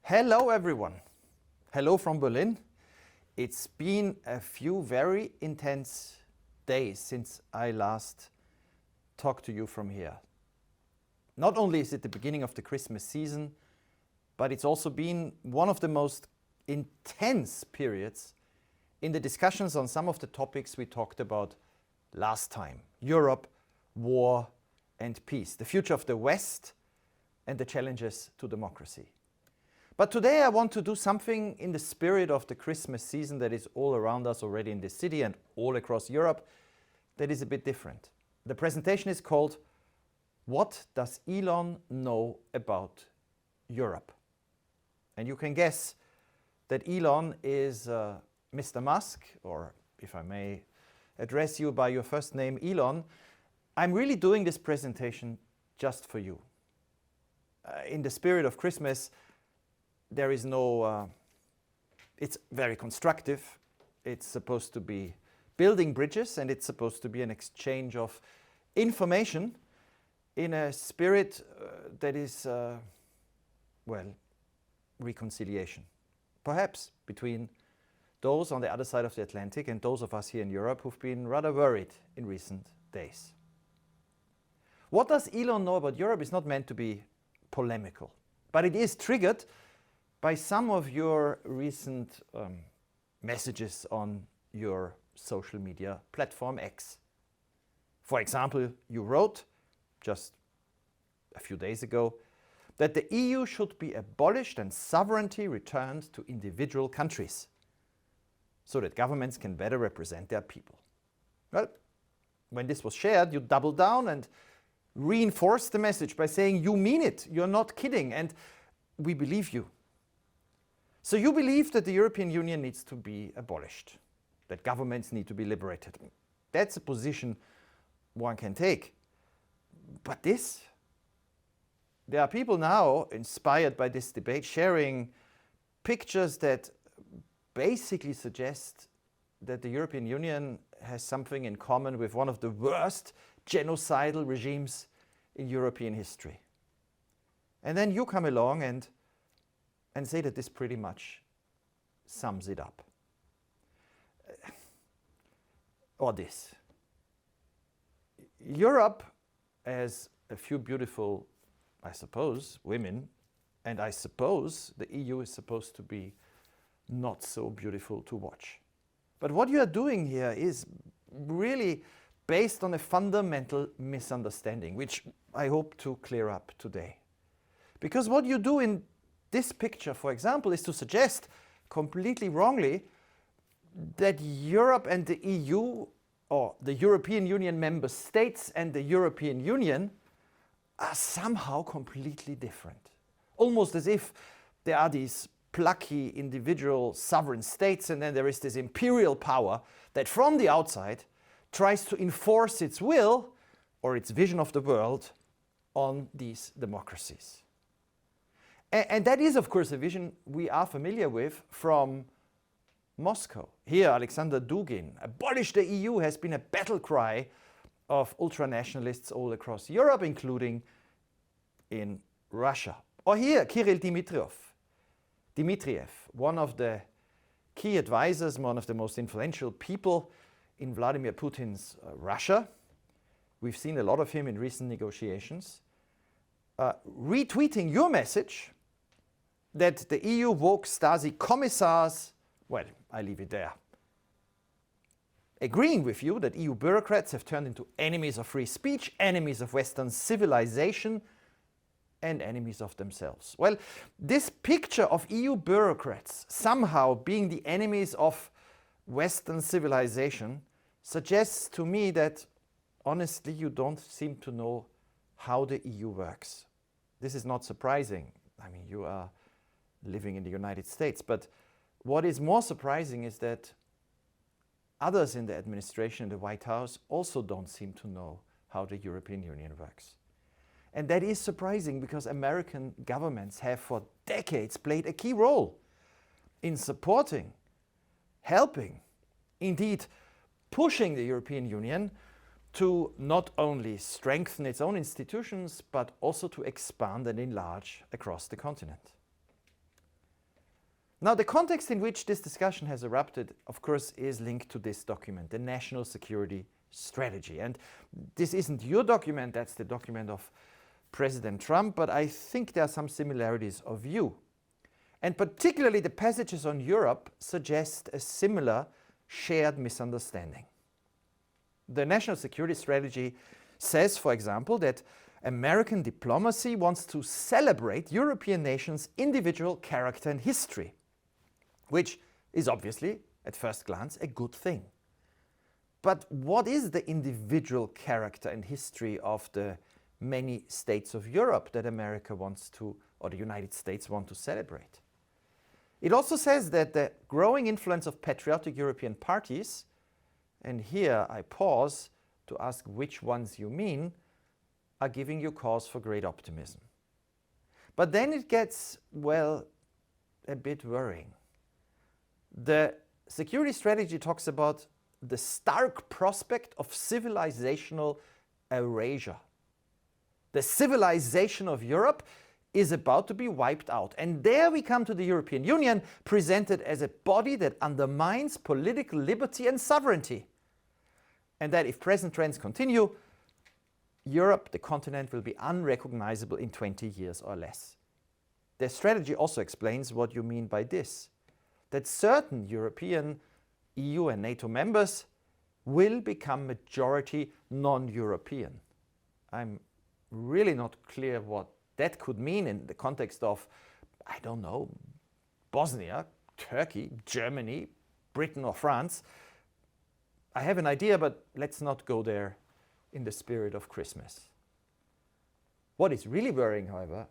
Hello everyone. Hello from Berlin. It's been a few very intense days since I last talked to you from here. Not only is it the beginning of the Christmas season, but it's also been one of the most intense periods in the discussions on some of the topics we talked about last time. Europe, war and peace, the future of the West and the challenges to democracy. But today I want to do something in the spirit of the Christmas season that is all around us already in this city and all across Europe that is a bit different. The presentation is called "What Does Elon Know About Europe?" And you can guess that Elon is Mr. Musk, or if I may address you by your first name, Elon. I'm really doing this presentation just for you. In the spirit of Christmas, there is no, it's very constructive. It's supposed to be building bridges and it's supposed to be an exchange of information in a spirit that is, well, reconciliation. Perhaps between those on the other side of the Atlantic and those of us here in Europe who've been rather worried in recent days. What does Elon know about Europe is not meant to be polemical, but it is triggered by some of your recent messages on your social media platform X. For example, you wrote just a few days ago that the EU should be abolished and sovereignty returned to individual countries so that governments can better represent their people. Well, when this was shared, you doubled down and reinforced the message by saying you mean it, you're not kidding, and we believe you. So you believe that the European Union needs to be abolished, that governments need to be liberated. That's a position one can take. But there are people now inspired by this debate sharing pictures that basically suggest that the European Union has something in common with one of the worst genocidal regimes in European history. And then you come along and say that this pretty much sums it up. Or this. Europe has a few beautiful, I suppose, women, and I suppose the EU is supposed to be not so beautiful to watch. But what you are doing here is really based on a fundamental misunderstanding, which I hope to clear up today. Because what you do in this picture, for example, is to suggest, completely wrongly, that Europe and the EU, or the European Union member states and the European Union, are somehow completely different. Almost as if there are these plucky individual sovereign states and then there is this imperial power that from the outside tries to enforce its will or its vision of the world on these democracies. And that is, of course, a vision we are familiar with from Moscow. Here, Alexander Dugin, "Abolish the EU" has been a battle cry of ultranationalists all across Europe, including in Russia. Or here, Kirill Dmitriev, one of the key advisors, one of the most influential people in Vladimir Putin's Russia. We've seen a lot of him in recent negotiations. Retweeting your message that the EU woke Stasi commissars, well, I leave it there. Agreeing with you that EU bureaucrats have turned into enemies of free speech, enemies of Western civilization, and enemies of themselves. Well, this picture of EU bureaucrats somehow being the enemies of Western civilization suggests to me that, honestly, you don't seem to know how the EU works. This is not surprising. I mean, you are living in the United States. But what is more surprising is that others in the administration in the White House also don't seem to know how the European Union works. And that is surprising because American governments have for decades played a key role in supporting, helping, indeed pushing the European Union to not only strengthen its own institutions, but also to expand and enlarge across the continent. Now, the context in which this discussion has erupted, of course, is linked to this document, the National Security Strategy. And this isn't your document, that's the document of President Trump, but I think there are some similarities of view. And particularly the passages on Europe suggest a similar shared misunderstanding. The National Security Strategy says, for example, that American diplomacy wants to celebrate European nations' individual character and history, which is obviously, at first glance, a good thing. But what is the individual character and history of the many states of Europe that America wants to, or the United States want to celebrate? It also says that the growing influence of patriotic European parties, and here I pause to ask which ones you mean, are giving you cause for great optimism. But then it gets, well, a bit worrying. The security strategy talks about the stark prospect of civilizational erasure. The civilization of Europe is about to be wiped out. And there we come to the European Union, presented as a body that undermines political liberty and sovereignty. And that if present trends continue, Europe, the continent, will be unrecognizable in 20 years or less. The strategy also explains what you mean by this, that certain European, EU and NATO members will become majority non-European. I'm really not clear what that could mean in the context of, I don't know, Bosnia, Turkey, Germany, Britain or France. I have an idea, but let's not go there in the spirit of Christmas. What is really worrying, however,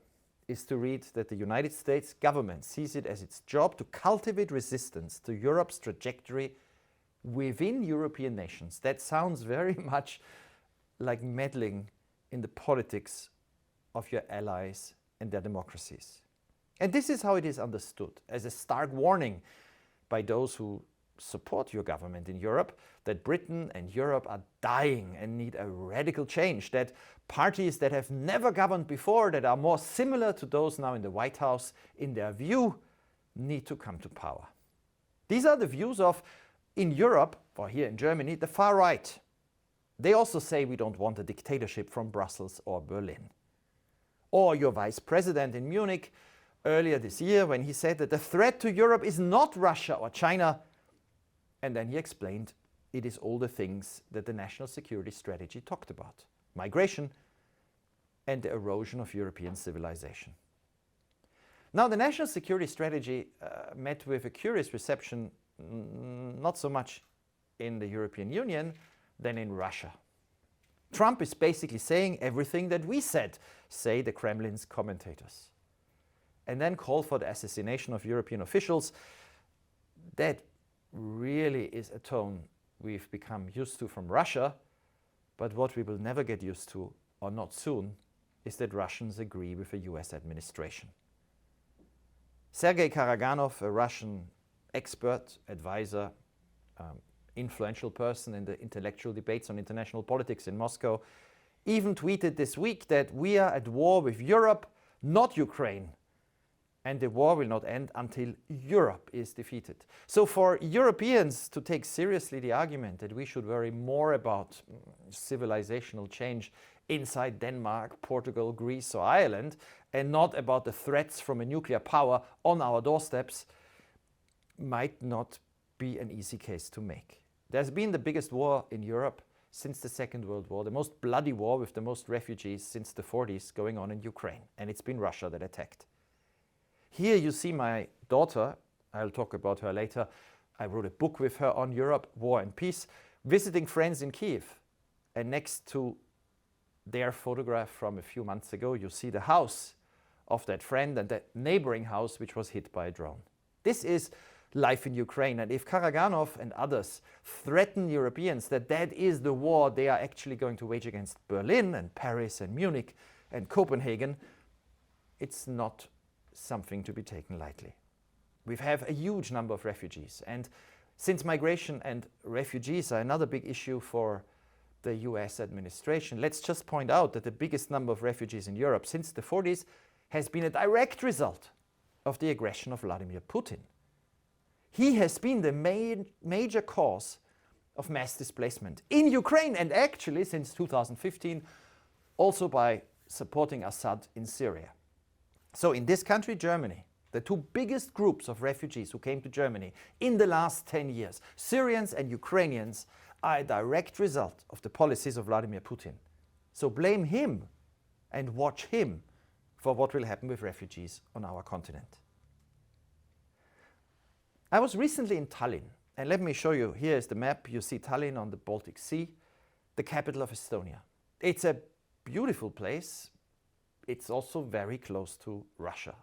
is to read that the United States government sees it as its job to cultivate resistance to Europe's trajectory within European nations. That sounds very much like meddling in the politics of your allies and their democracies. And this is how it is understood, as a stark warning by those who support your government in Europe, that Britain and Europe are dying and need a radical change, that parties that have never governed before, that are more similar to those now in the White House, in their view, need to come to power. These are the views of, in Europe, or here in Germany, the far right. They also say we don't want a dictatorship from Brussels or Berlin. Or your vice president in Munich earlier this year, when he said that the threat to Europe is not Russia or China, and then he explained it is all the things that the National Security Strategy talked about: migration and the erosion of European civilization. Now, the National Security Strategy met with a curious reception, not so much in the European Union than in Russia. Trump is basically saying everything that we said, say the Kremlin's commentators, and then call for the assassination of European officials. That really is a tone we've become used to from Russia, but what we will never get used to, or not soon, is that Russians agree with the US administration. Sergei Karaganov, a Russian expert, advisor, influential person in the intellectual debates on international politics in Moscow, even tweeted this week that we are at war with Europe, not Ukraine, and the war will not end until Europe is defeated. So for Europeans to take seriously the argument that we should worry more about civilizational change inside Denmark, Portugal, Greece or Ireland, and not about the threats from a nuclear power on our doorsteps, might not be an easy case to make. There's been the biggest war in Europe since the Second World War, the most bloody war with the most refugees since the 40s going on in Ukraine, and it's been Russia that attacked. Here you see my daughter, I'll talk about her later. I wrote a book with her on Europe, War and Peace, visiting friends in Kiev. And next to their photograph from a few months ago, you see the house of that friend and that neighboring house which was hit by a drone. This is life in Ukraine. And if Karaganov and others threaten Europeans that that is the war they are actually going to wage against Berlin and Paris and Munich and Copenhagen, it's not something to be taken lightly. We have a huge number of refugees, and since migration and refugees are another big issue for the US administration, let's just point out that the biggest number of refugees in Europe since the 40s has been a direct result of the aggression of Vladimir Putin. He has been the major cause of mass displacement in Ukraine, and actually since 2015 also by supporting Assad in Syria. So in this country, Germany, the two biggest groups of refugees who came to Germany in the last 10 years, Syrians and Ukrainians, are a direct result of the policies of Vladimir Putin. So blame him and watch him for what will happen with refugees on our continent. I was recently in Tallinn, and let me show you, here is the map. You see Tallinn on the Baltic Sea, the capital of Estonia. It's a beautiful place. It's also very close to Russia.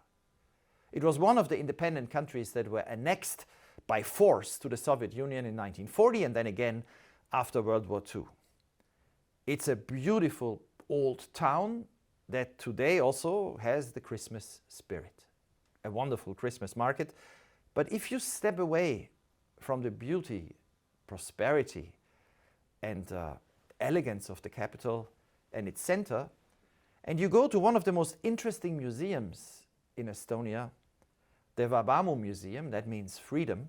It was one of the independent countries that were annexed by force to the Soviet Union in 1940 and then again after World War II. It's a beautiful old town that today also has the Christmas spirit. A wonderful Christmas market. But if you step away from the beauty, prosperity and elegance of the capital and its center, and you go to one of the most interesting museums in Estonia, the Vabamu Museum, that means freedom,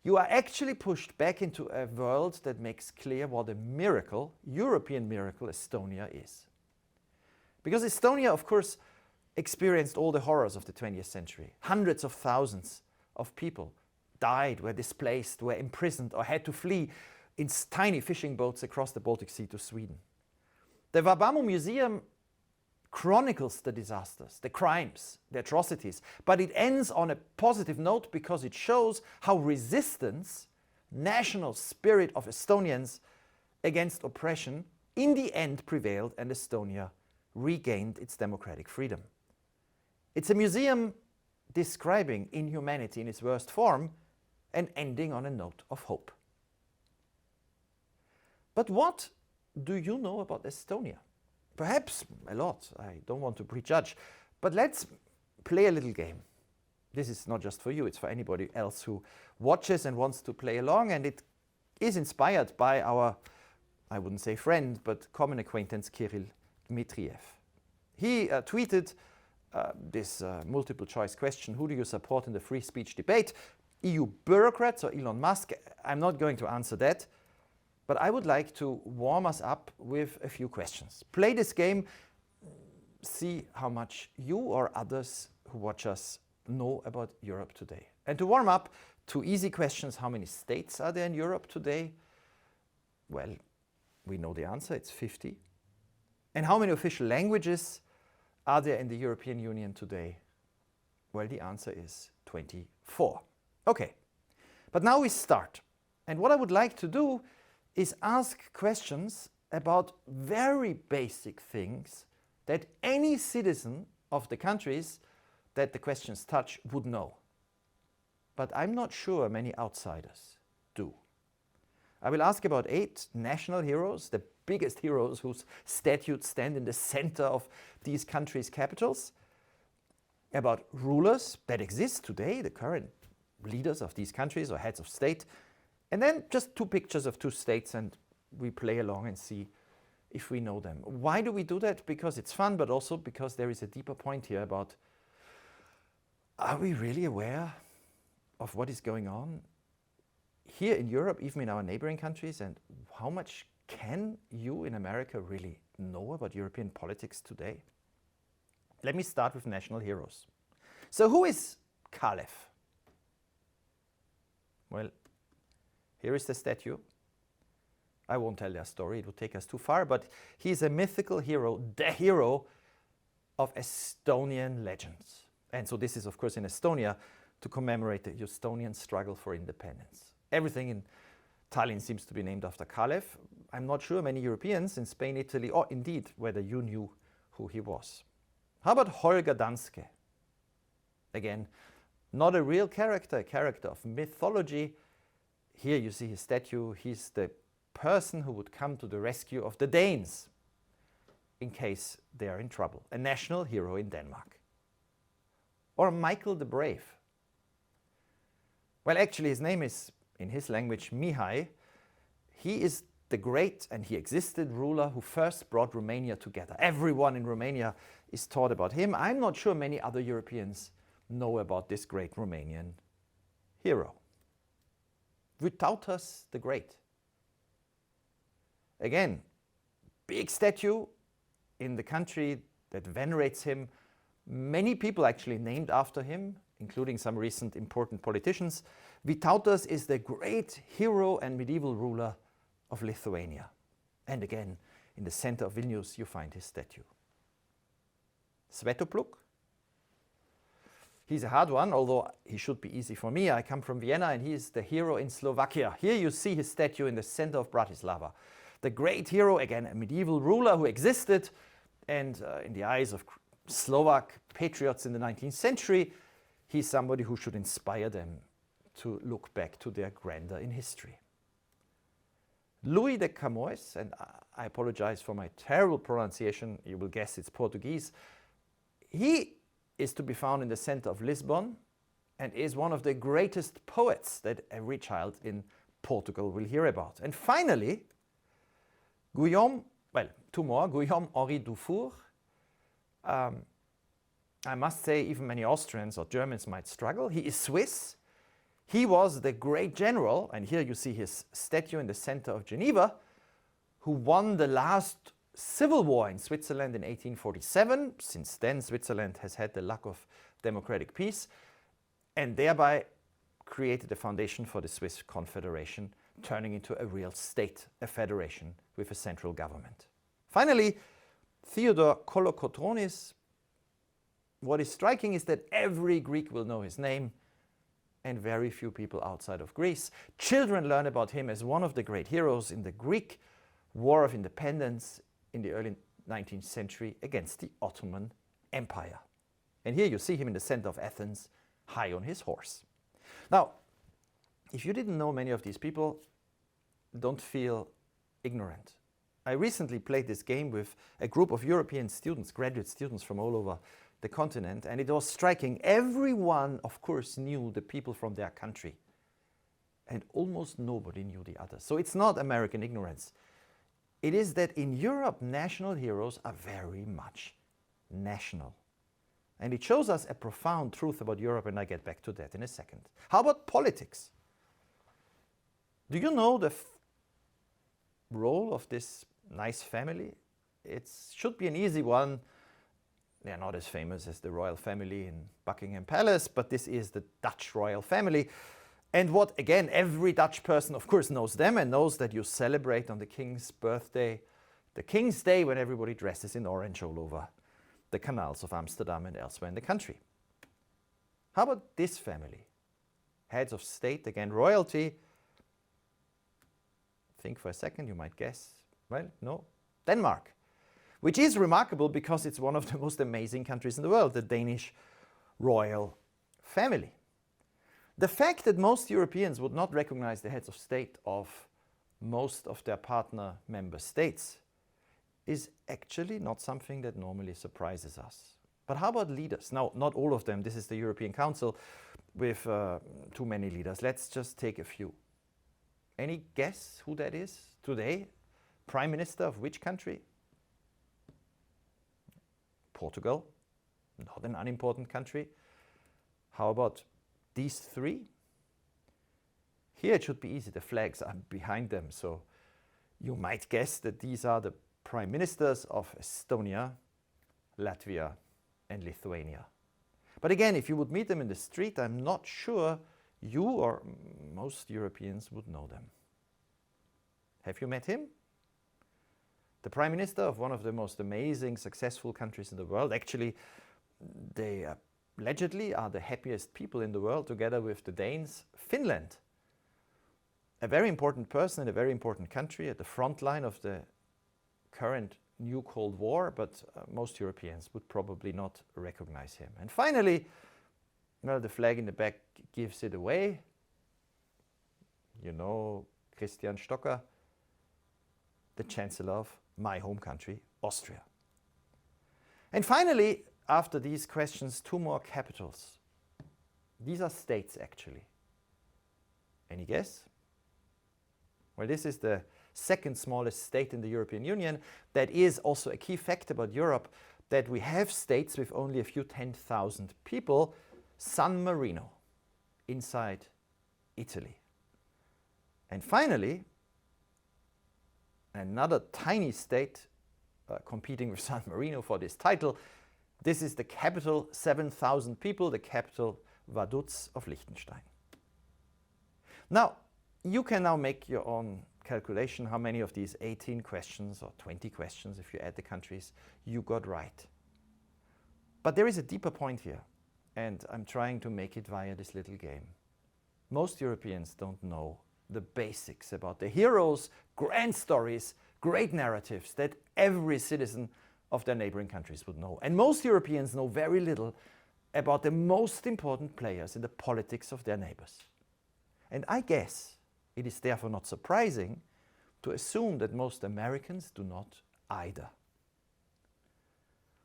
you are actually pushed back into a world that makes clear what a miracle, European miracle, Estonia is. Because Estonia, of course, experienced all the horrors of the 20th century. Hundreds of thousands of people died, were displaced, were imprisoned, or had to flee in tiny fishing boats across the Baltic Sea to Sweden. The Vabamu Museum chronicles the disasters, the crimes, the atrocities, but it ends on a positive note because it shows how resistance, national spirit of Estonians against oppression, in the end prevailed and Estonia regained its democratic freedom. It's a museum describing inhumanity in its worst form and ending on a note of hope. But what do you know about Estonia? Perhaps a lot, I don't want to prejudge, but let's play a little game. This is not just for you, it's for anybody else who watches and wants to play along, and it is inspired by our, I wouldn't say friend, but common acquaintance Kirill Dmitriev. He tweeted this multiple choice question: who do you support in the free speech debate? EU bureaucrats or Elon Musk? I'm not going to answer that, but I would like to warm us up with a few questions. Play this game, see how much you or others who watch us know about Europe today. And to warm up, two easy questions: how many states are there in Europe today? Well, we know the answer, it's 50. And how many official languages are there in the European Union today? Well, the answer is 24. Okay, but now we start. And what I would like to do is ask questions about very basic things that any citizen of the countries that the questions touch would know. But I'm not sure many outsiders do. I will ask about 8 national heroes, the biggest heroes whose statues stand in the center of these countries' capitals, about rulers that exist today, the current leaders of these countries or heads of state, and then just 2 pictures of 2 states, and we play along and see if we know them. Why do we do that? Because it's fun, but also because there is a deeper point here about, are we really aware of what is going on here in Europe, even in our neighboring countries, and how much can you in America really know about European politics today? Let me start with national heroes. So who is Kalev? Well, here is the statue. I won't tell their story, it would take us too far, but he's a mythical hero, the hero of Estonian legends. And so this is, of course, in Estonia to commemorate the Estonian struggle for independence. Everything in Tallinn seems to be named after Kalev. I'm not sure many Europeans in Spain, Italy, or indeed whether you knew who he was. How about Holger Danske? Again, not a real character, a character of mythology. Here you see his statue. He's the person who would come to the rescue of the Danes in case they are in trouble. A national hero in Denmark. Or Michael the Brave. Well, actually his name is, in his language, Mihai. He is the great, and he existed, ruler who first brought Romania together. Everyone in Romania is taught about him. I'm not sure many other Europeans know about this great Romanian hero. Vytautas the Great. Again, big statue in the country that venerates him. Many people actually named after him, including some recent important politicians. Vytautas is the great hero and medieval ruler of Lithuania. And again, in the center of Vilnius, you find his statue. Svetopluk. He's a hard one, although he should be easy for me. I come from Vienna and he is the hero in Slovakia. Here you see his statue in the center of Bratislava. The great hero, again, a medieval ruler who existed, and in the eyes of Slovak patriots in the 19th century, he's somebody who should inspire them to look back to their grandeur in history. Louis de Camões, and I apologize for my terrible pronunciation, you will guess it's Portuguese. He is to be found in the center of Lisbon and is one of the greatest poets that every child in Portugal will hear about. And finally, Guillaume, well, two more, Guillaume-Henri Dufour. I must say even many Austrians or Germans might struggle. He is Swiss. He was the great general, and here you see his statue in the center of Geneva, who won the last civil war in Switzerland in 1847. Since then, Switzerland has had the luck of democratic peace, and thereby created the foundation for the Swiss Confederation, turning into a real state, a federation with a central government. Finally, Theodore Kolokotronis. What is striking is that every Greek will know his name, and very few people outside of Greece. Children learn about him as one of the great heroes in the Greek War of Independence in the early 19th century against the Ottoman Empire. And here you see him in the center of Athens, high on his horse. Now, if you didn't know many of these people, don't feel ignorant. I recently played this game with a group of European students, graduate students from all over the continent, and it was striking. Everyone, of course, knew the people from their country, and almost nobody knew the others. So it's not American ignorance. It is that in Europe, national heroes are very much national. And it shows us a profound truth about Europe, and I get back to that in a second. How about politics? Do you know the role of this nice family? It should be an easy one. They're not as famous as the royal family in Buckingham Palace, but this is the Dutch royal family. And what, again, every Dutch person, of course, knows them and knows that you celebrate on the King's birthday, the King's Day, when everybody dresses in orange all over the canals of Amsterdam and elsewhere in the country. How about this family? Heads of state, again, royalty. Think for a second, you might guess. Well, no, Denmark. Which is remarkable because it's one of the most amazing countries in the world, the Danish royal family. The fact that most Europeans would not recognize the heads of state of most of their partner member states is actually not something that normally surprises us. But how about leaders? Now, not all of them. This is the European Council with too many leaders. Let's just take a few. Any guess who that is today? Prime Minister of which country? Portugal, not an unimportant country. How about these three? Here it should be easy, the flags are behind them, so you might guess that these are the prime ministers of Estonia, Latvia, and Lithuania. But again, if you would meet them in the street, I'm not sure you or most Europeans would know them. Have you met him? The prime minister of one of the most amazing, successful countries in the world. Actually, they allegedly are the happiest people in the world, together with the Danes, Finland. A very important person in a very important country at the front line of the current new Cold War, but most Europeans would probably not recognize him. And finally, well, the flag in the back gives it away. You know, Christian Stocker, the Chancellor of my home country, Austria. And finally, after these questions, two more capitals. These are states, actually. Any guess? Well, this is the second smallest state in the European Union. That is also a key fact about Europe, that we have states with only a few 10,000 people. San Marino, inside Italy. And finally, another tiny state competing with San Marino for this title. This is the capital, 7,000 people, the capital Vaduz of Liechtenstein. Now, you can now make your own calculation how many of these 18 questions or 20 questions, if you add the countries, you got right. But there is a deeper point here, and I'm trying to make it via this little game. Most Europeans don't know the basics about the heroes, grand stories, great narratives that every citizen of their neighboring countries would know. And most Europeans know very little about the most important players in the politics of their neighbors. And I guess it is therefore not surprising to assume that most Americans do not either.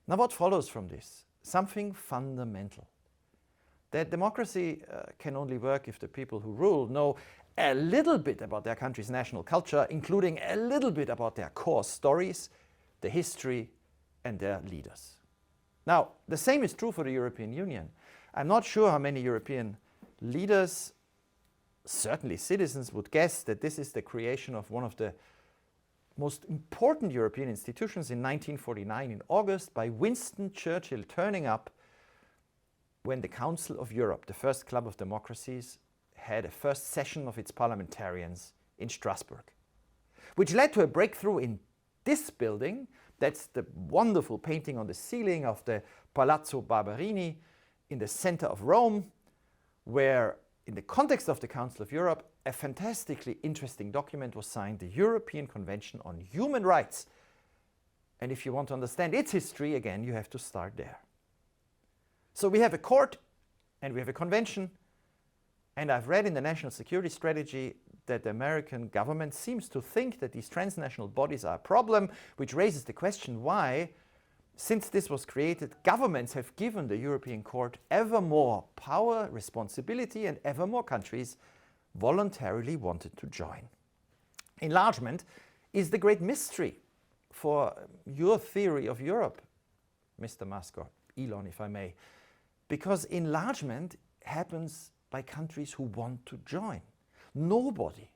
Now, what follows from this? Something fundamental. That democracy can only work if the people who rule know a little bit about their country's national culture, including a little bit about their core stories, the history, and their leaders. Now, the same is true for the European Union. I'm not sure how many European leaders, certainly citizens, would guess that this is the creation of one of the most important European institutions in 1949 in August by Winston Churchill turning up when the Council of Europe, the first club of democracies, had a first session of its parliamentarians in Strasbourg, which led to a breakthrough in this building. That's the wonderful painting on the ceiling of the Palazzo Barberini in the center of Rome, where in the context of the Council of Europe, a fantastically interesting document was signed, the European Convention on Human Rights. And if you want to understand its history, again, you have to start there. So we have a court and we have a convention, and I've read in the National Security Strategy that the American government seems to think that these transnational bodies are a problem, which raises the question why, since this was created, governments have given the European Court ever more power, responsibility, and ever more countries voluntarily wanted to join. Enlargement is the great mystery for your theory of Europe, Mr. Musk, or Elon, if I may, because enlargement happens by countries who want to join. Nobody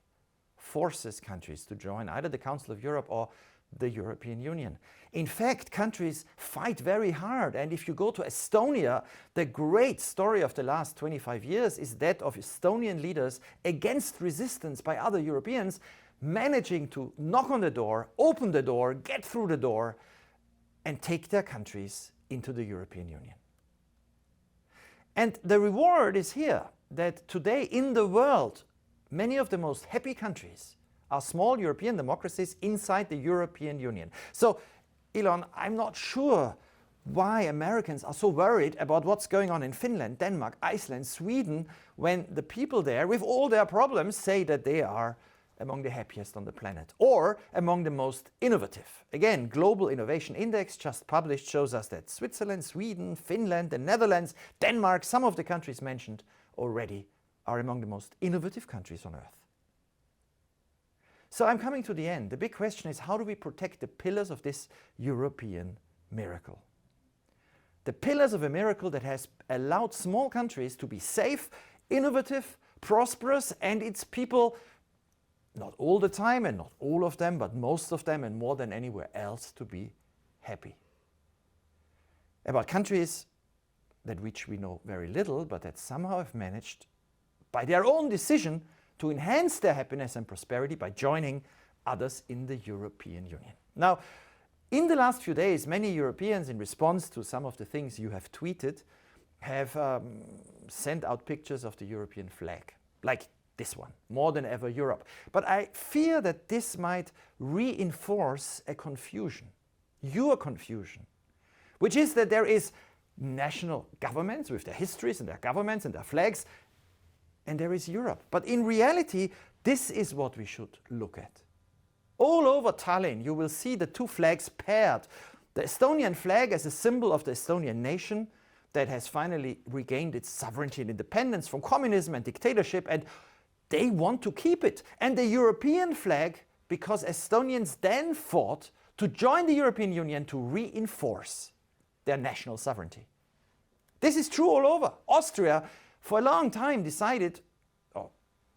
forces countries to join either the Council of Europe or the European Union. In fact, countries fight very hard, and if you go to Estonia, the great story of the last 25 years is that of Estonian leaders against resistance by other Europeans, managing to knock on the door, open the door, get through the door, and take their countries into the European Union. And the reward is here, that today in the world, many of the most happy countries are small European democracies inside the European Union. So, Elon, I'm not sure why Americans are so worried about what's going on in Finland, Denmark, Iceland, Sweden, when the people there, with all their problems, say that they are among the happiest on the planet, or among the most innovative. Again, Global Innovation Index, just published, shows us that Switzerland, Sweden, Finland, the Netherlands, Denmark, some of the countries mentioned already, are among the most innovative countries on earth. So I'm coming to the end. The big question is, how do we protect the pillars of this European miracle? The pillars of a miracle that has allowed small countries to be safe, innovative, prosperous, and its people, not all the time and not all of them, but most of them and more than anywhere else, to be happy. About countries that which we know very little, but that somehow have managed, by their own decision, to enhance their happiness and prosperity by joining others in the European Union. Now, in the last few days, many Europeans, in response to some of the things you have tweeted, have sent out pictures of the European flag, like this one, more than ever Europe. But I fear that this might reinforce a confusion, your confusion, which is that there is national governments with their histories and their governments and their flags, and there is Europe. But in reality, this is what we should look at. All over Tallinn, you will see the two flags paired. The Estonian flag as a symbol of the Estonian nation that has finally regained its sovereignty and independence from communism and dictatorship, and they want to keep it. And the European flag, because Estonians then fought to join the European Union to reinforce their national sovereignty. This is true all over. Austria, for a long time, decided, or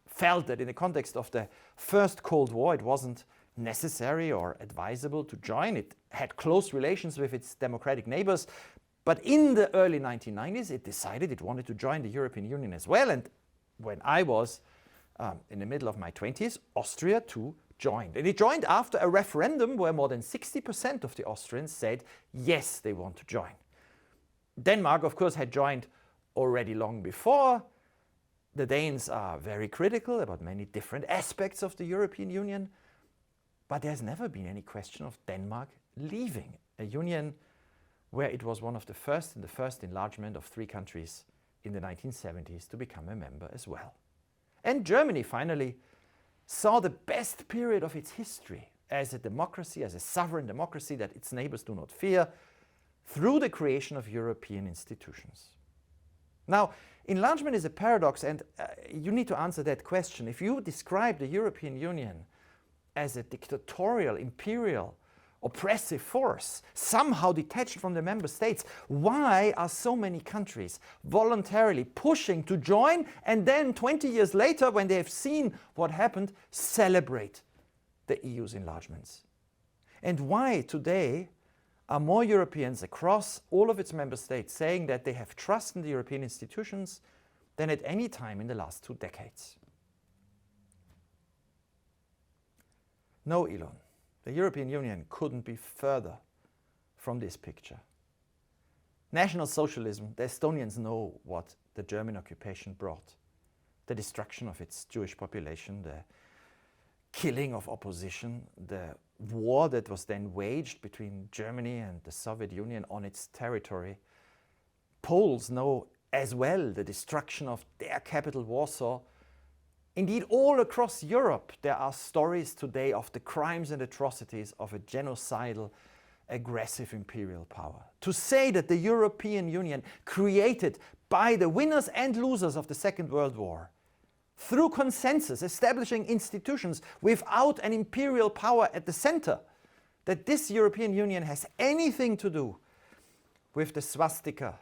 felt that in the context of the first Cold War, it wasn't necessary or advisable to join. It had close relations with its democratic neighbors. But in the early 1990s, it decided it wanted to join the European Union as well. And when I was in the middle of my 20s, Austria too joined. And it joined after a referendum where more than 60% of the Austrians said, yes, they want to join. Denmark, of course, had joined already long before. The Danes are very critical about many different aspects of the European Union. But there's never been any question of Denmark leaving a union where it was one of the first in the first enlargement of 3 countries in the 1970s to become a member as well. And Germany finally saw the best period of its history as a democracy, as a sovereign democracy that its neighbors do not fear, through the creation of European institutions. Now, enlargement is a paradox, and you need to answer that question. If you describe the European Union as a dictatorial, imperial, oppressive force, somehow detached from the member states, why are so many countries voluntarily pushing to join and then 20 years later, when they have seen what happened, celebrate the EU's enlargements? And why today are more Europeans across all of its member states saying that they have trust in the European institutions than at any time in the last 2 decades? No, Elon, the European Union couldn't be further from this picture. National Socialism, the Estonians know what the German occupation brought. The destruction of its Jewish population, the killing of opposition, the war that was then waged between Germany and the Soviet Union on its territory. Poles know as well the destruction of their capital, Warsaw. Indeed, all across Europe, there are stories today of the crimes and atrocities of a genocidal, aggressive imperial power. To say that the European Union, created by the winners and losers of the Second World War, through consensus, establishing institutions without an imperial power at the center, that this European Union has anything to do with the swastika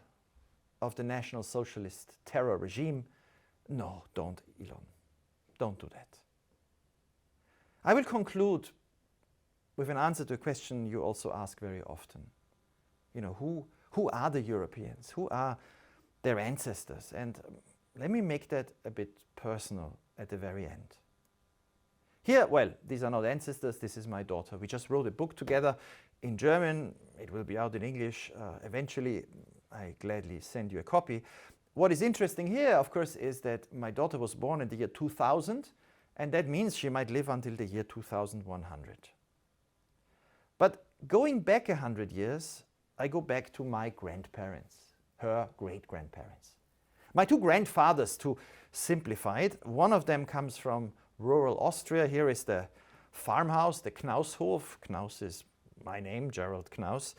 of the National Socialist terror regime, no, don't, Elon. Don't do that. I will conclude with an answer to a question you also ask very often. You know, who are the Europeans? Who are their ancestors? And let me make that a bit personal at the very end. Here, well, these are not ancestors, this is my daughter. We just wrote a book together in German. It will be out in English eventually. I gladly send you a copy. What is interesting here, of course, is that my daughter was born in the year 2000, and that means she might live until the year 2100. But going back 100 years, I go back to my grandparents, her great-grandparents. My 2 grandfathers, to simplify it, one of them comes from rural Austria. Here is the farmhouse, the Knaushof. Knaus is my name, Gerald Knaus.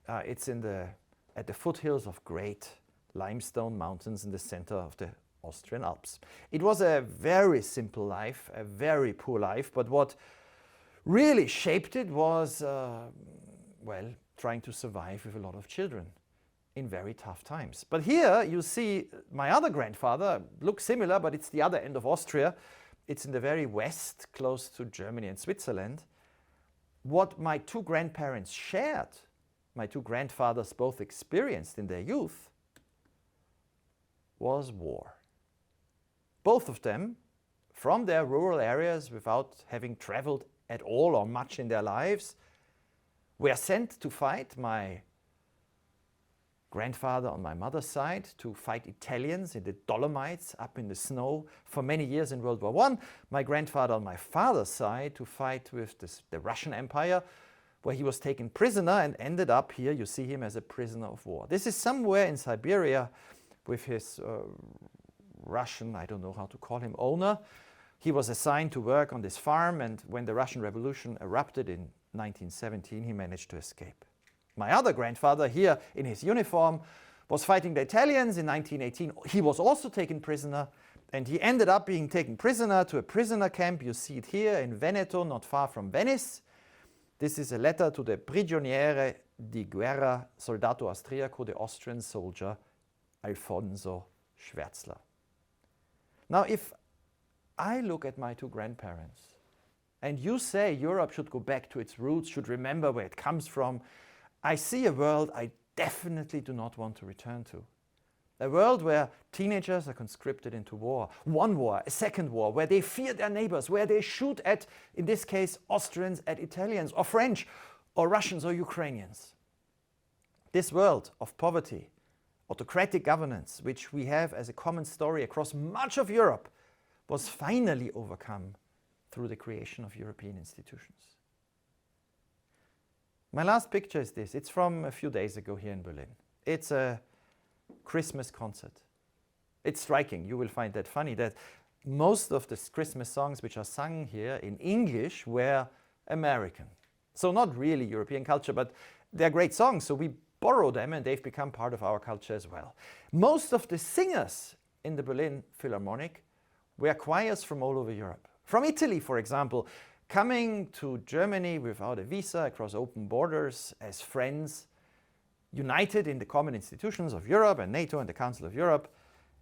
It's at the foothills of great limestone mountains in the center of the Austrian Alps. It was a very simple life, a very poor life, but what really shaped it was, well, trying to survive with a lot of children in very tough times. But here you see my other grandfather, looks similar, but it's the other end of Austria. It's in the very west, close to Germany and Switzerland. What my 2 grandparents shared, my 2 grandfathers both experienced in their youth, was war. Both of them, from their rural areas without having traveled at all or much in their lives, were sent to fight. My grandfather on my mother's side to fight Italians in the Dolomites up in the snow for many years in World War I. My grandfather on my father's side to fight with the Russian Empire, where he was taken prisoner and ended up here. You see him as a prisoner of war. This is somewhere in Siberia with his Russian, I don't know how to call him, owner. He was assigned to work on this farm, and when the Russian Revolution erupted in 1917, he managed to escape. My other grandfather, here in his uniform, was fighting the Italians in 1918. He was also taken prisoner, and he ended up being taken prisoner to a prisoner camp. You see it here in Veneto, not far from Venice. This is a letter to the prigioniere di guerra soldato austriaco, the Austrian soldier Alfonso Schwärzler. Now, if I look at my 2 grandparents, and you say Europe should go back to its roots, should remember where it comes from, I see a world I definitely do not want to return to. A world where teenagers are conscripted into war, one war, a second war, where they fear their neighbors, where they shoot at, in this case, Austrians at Italians, or French, or Russians, or Ukrainians. This world of poverty, autocratic governance, which we have as a common story across much of Europe, was finally overcome through the creation of European institutions. My last picture is this. It's from a few days ago here in Berlin. It's a Christmas concert. It's striking. You will find that funny that most of the Christmas songs which are sung here in English were American. So not really European culture, but they're great songs, so we borrow them and they've become part of our culture as well. Most of the singers in the Berlin Philharmonic were choirs from all over Europe. From Italy, for example, coming to Germany without a visa, across open borders, as friends, united in the common institutions of Europe and NATO and the Council of Europe,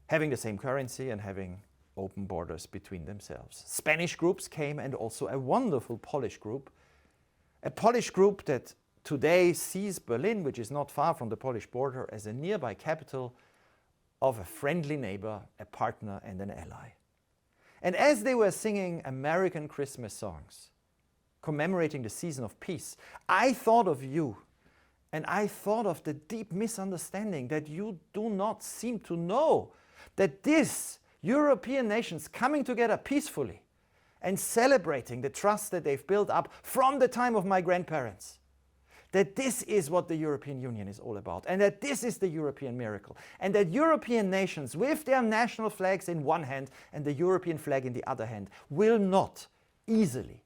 having the same currency and having open borders between themselves. Spanish groups came, and also a wonderful Polish group. A Polish group that today sees Berlin, which is not far from the Polish border, as a nearby capital of a friendly neighbor, a partner and an ally. And as they were singing American Christmas songs, commemorating the season of peace, I thought of you. And I thought of the deep misunderstanding that you do not seem to know that these European nations coming together peacefully and celebrating the trust that they've built up from the time of my grandparents, that this is what the European Union is all about, and that this is the European miracle, and that European nations with their national flags in one hand and the European flag in the other hand will not easily,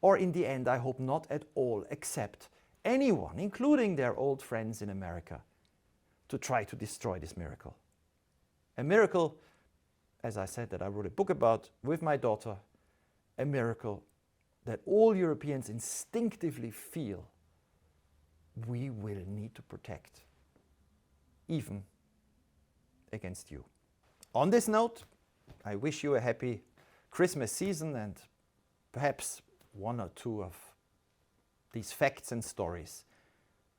or in the end I hope not at all, accept anyone, including their old friends in America, to try to destroy this miracle. A miracle, as I said, that I wrote a book about with my daughter, a miracle that all Europeans instinctively feel we will need to protect, even against you. On this note, I wish you a happy Christmas season, and perhaps one or two of these facts and stories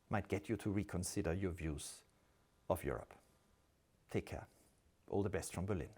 might get you to reconsider your views of Europe. Take care. All the best from Berlin.